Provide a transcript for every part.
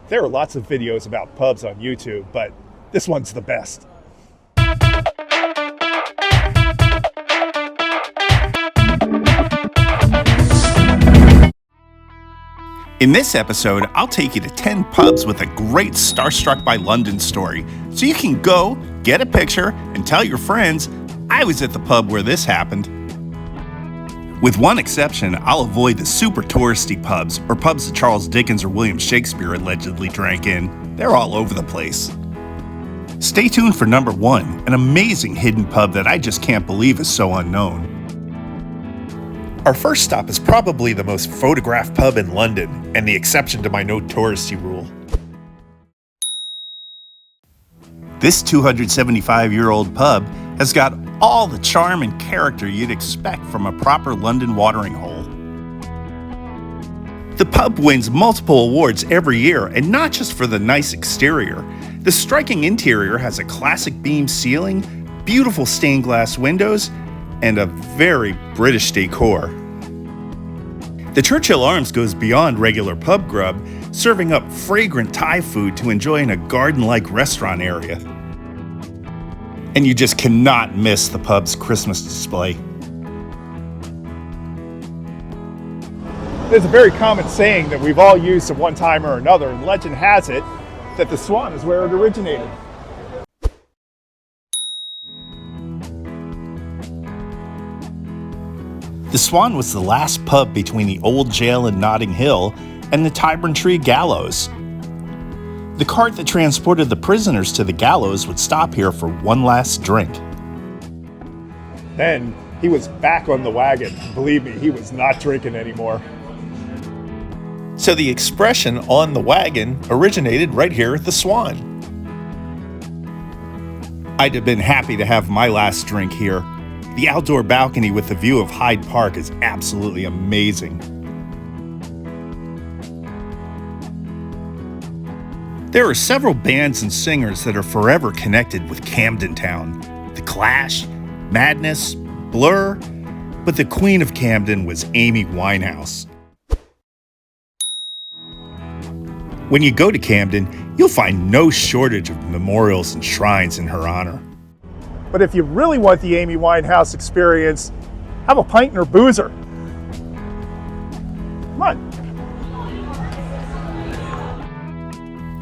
There are lots of videos about pubs on YouTube, but this one's the best. In this episode, I'll take you to 10 pubs with a great Starstruck by London story, so you can go, get a picture, and tell your friends, I was at the pub where this happened. With one exception, I'll avoid the super touristy pubs, or pubs that Charles Dickens or William Shakespeare allegedly drank in. They're all over the place. Stay tuned for number 1, an amazing hidden pub that I just can't believe is so unknown. Our first stop is probably the most photographed pub in London, and the exception to my no touristy rule. This 275-year-old pub has got all the charm and character you'd expect from a proper London watering hole. The pub wins multiple awards every year, and not just for the nice exterior. The striking interior has a classic beam ceiling, beautiful stained glass windows, and a very British decor. The Churchill Arms goes beyond regular pub grub, serving up fragrant Thai food to enjoy in a garden-like restaurant area. And you just cannot miss the pub's Christmas display. There's a very common saying that we've all used at one time or another, and legend has it that the Swan is where it originated. The Swan was the last pub between the old jail in Notting Hill and the Tyburn Tree Gallows. The cart that transported the prisoners to the gallows would stop here for one last drink. Then he was back on the wagon. Believe me, he was not drinking anymore. So the expression "on the wagon" originated right here at the Swan. I'd have been happy to have my last drink here. The outdoor balcony with the view of Hyde Park is absolutely amazing. There are several bands and singers that are forever connected with Camden Town. The Clash, Madness, Blur, but the queen of Camden was Amy Winehouse. When you go to Camden, you'll find no shortage of memorials and shrines in her honor. But if you really want the Amy Winehouse experience, have a pint in her boozer. Come on.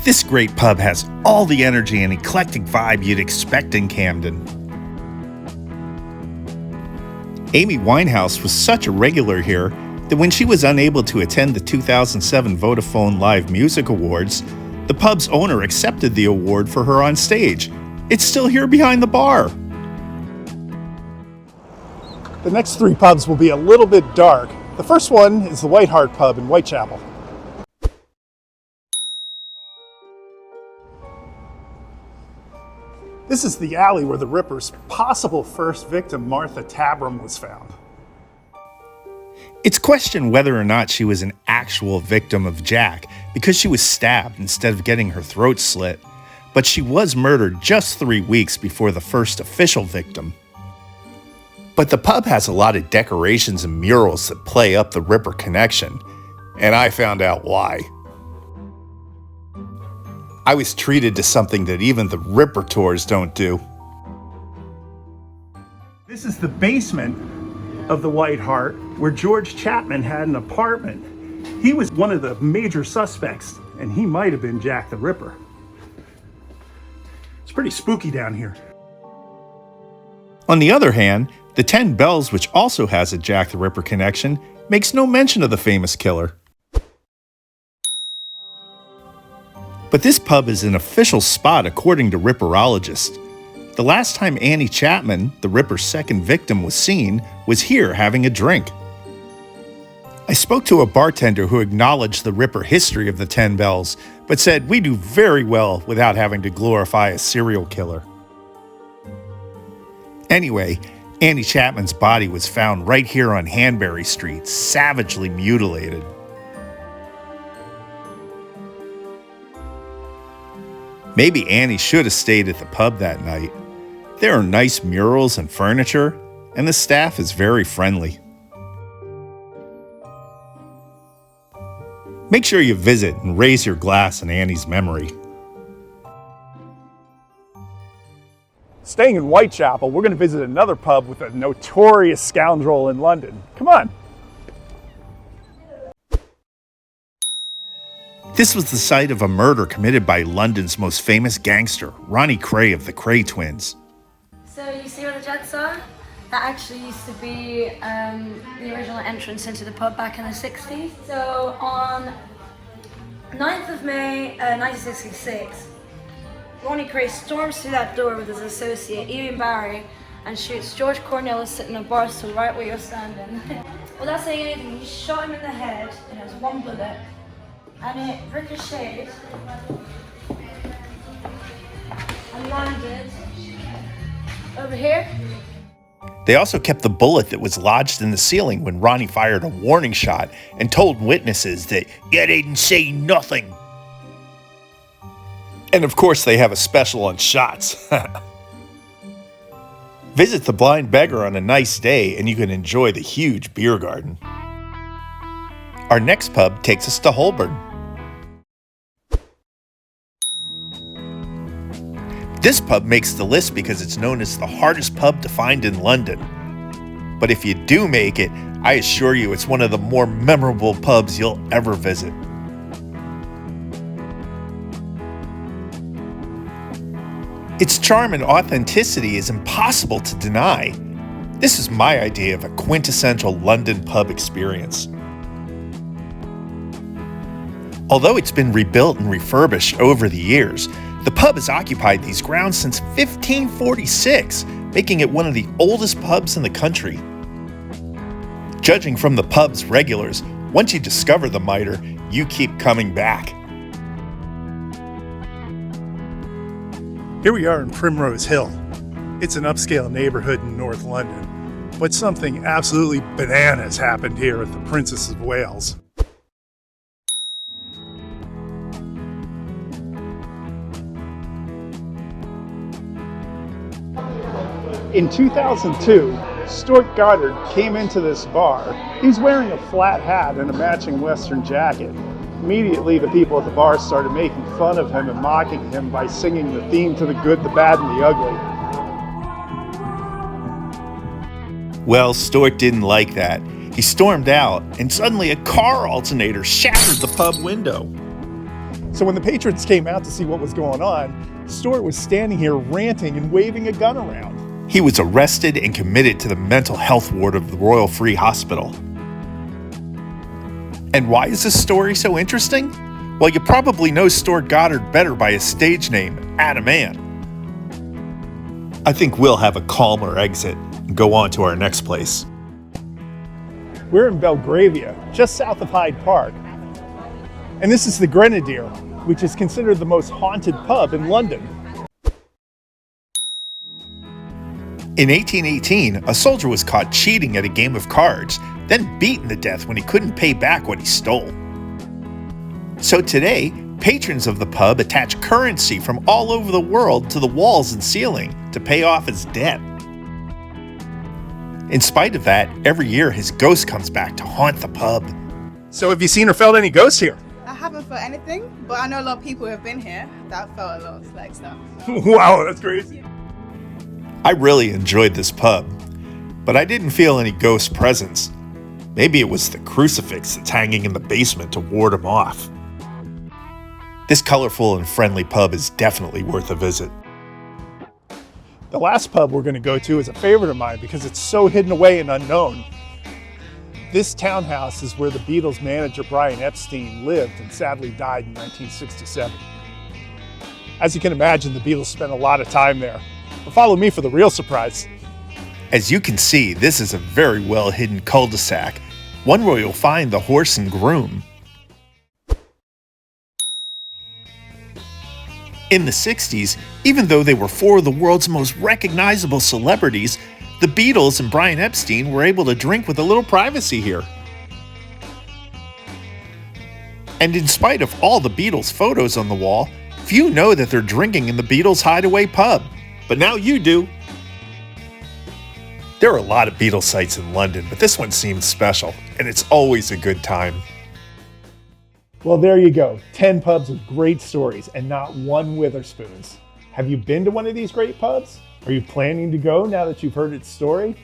This great pub has all the energy and eclectic vibe you'd expect in Camden. Amy Winehouse was such a regular here that when she was unable to attend the 2007 Vodafone Live Music Awards, the pub's owner accepted the award for her on stage. It's still here behind the bar. The next 3 pubs will be a little bit dark. The first one is the White Hart pub in Whitechapel. This is the alley where the Ripper's possible first victim, Martha Tabram, was found. It's questioned whether or not she was an actual victim of Jack because she was stabbed instead of getting her throat slit, but she was murdered just 3 weeks before the first official victim. But the pub has a lot of decorations and murals that play up the Ripper connection, and I found out why. I was treated to something that even the Ripper tours don't do. This is the basement of the White Hart, where George Chapman had an apartment. He was one of the major suspects, and he might have been Jack the Ripper. It's pretty spooky down here. On the other hand, the 10 Bells, which also has a Jack the Ripper connection, makes no mention of the famous killer. But this pub is an official spot according to Ripperologists. The last time Annie Chapman, the Ripper's second victim, was seen was here having a drink. I spoke to a bartender who acknowledged the Ripper history of the 10 Bells, but said we do very well without having to glorify a serial killer. Anyway, Annie Chapman's body was found right here on Hanbury Street, savagely mutilated. Maybe Annie should have stayed at the pub that night. There are nice murals and furniture, and the staff is very friendly. Make sure you visit and raise your glass in Annie's memory. Staying in Whitechapel, we're going to visit another pub with a notorious scoundrel in London. Come on. This was the site of a murder committed by London's most famous gangster, Ronnie Kray of the Kray twins. So you see where the jets are? That actually used to be the original entrance into the pub back in the 60s. So on 9th of May 1966, Ronnie Kray storms through that door with his associate, Ian Barry, and shoots George Cornelius sitting in a bar stool right where you're standing. Without saying anything, he shot him in the head, and it was one bullet, and it ricocheted and landed over here. They also kept the bullet that was lodged in the ceiling when Ronnie fired a warning shot and told witnesses that "you didn't see nothing." And of course they have a special on shots. Visit the Blind Beggar on a nice day and you can enjoy the huge beer garden. Our next pub takes us to Holborn. This pub makes the list because it's known as the hardest pub to find in London. But if you do make it, I assure you it's one of the more memorable pubs you'll ever visit. Its charm and authenticity is impossible to deny. This is my idea of a quintessential London pub experience. Although it's been rebuilt and refurbished over the years, the pub has occupied these grounds since 1546, making it one of the oldest pubs in the country. Judging from the pub's regulars, once you discover the Mitre, you keep coming back. Here we are in Primrose Hill. It's an upscale neighborhood in North London, but something absolutely bananas happened here at the Princess of Wales. In 2002, Stuart Goddard came into this bar. He's wearing a flat hat and a matching Western jacket. Immediately, the people at the bar started making fun of him and mocking him by singing the theme to The Good, the Bad, and the Ugly. Well, Stuart didn't like that. He stormed out, and suddenly a car alternator shattered the pub window. So when the patrons came out to see what was going on, Stuart was standing here ranting and waving a gun around. He was arrested and committed to the mental health ward of the Royal Free Hospital. And why is this story so interesting? Well, you probably know Stuart Goddard better by his stage name, Adam Ant. I think we'll have a calmer exit and go on to our next place. We're in Belgravia, just south of Hyde Park. And this is the Grenadier, which is considered the most haunted pub in London. In 1818, a soldier was caught cheating at a game of cards, then beaten to death when he couldn't pay back what he stole. So today, patrons of the pub attach currency from all over the world to the walls and ceiling to pay off his debt. In spite of that, every year his ghost comes back to haunt the pub. So have you seen or felt any ghosts here? I haven't felt anything, but I know a lot of people who have been here that felt a lot of like stuff. Wow, that's crazy. I really enjoyed this pub, but I didn't feel any ghost presence. Maybe it was the crucifix that's hanging in the basement to ward them off. This colorful and friendly pub is definitely worth a visit. The last pub we're going to go to is a favorite of mine because it's so hidden away and unknown. This townhouse is where the Beatles manager Brian Epstein lived and sadly died in 1967. As you can imagine, the Beatles spent a lot of time there. But follow me for the real surprise. As you can see, this is a very well hidden cul-de-sac, one where you'll find the Horse and Groom. In the 60s, even though they were four of the world's most recognizable celebrities, the Beatles and Brian Epstein were able to drink with a little privacy here. And in spite of all the Beatles photos on the wall, few know that they're drinking in the Beatles Hideaway pub. But now you do. There are a lot of Beatles sites in London, but this one seems special, and it's always a good time. Well, there you go. 10 pubs with great stories and not one Witherspoons. Have you been to one of these great pubs? Are you planning to go now that you've heard its story?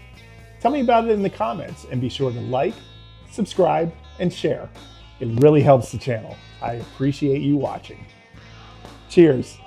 Tell me about it in the comments and be sure to like, subscribe, and share. It really helps the channel. I appreciate you watching. Cheers.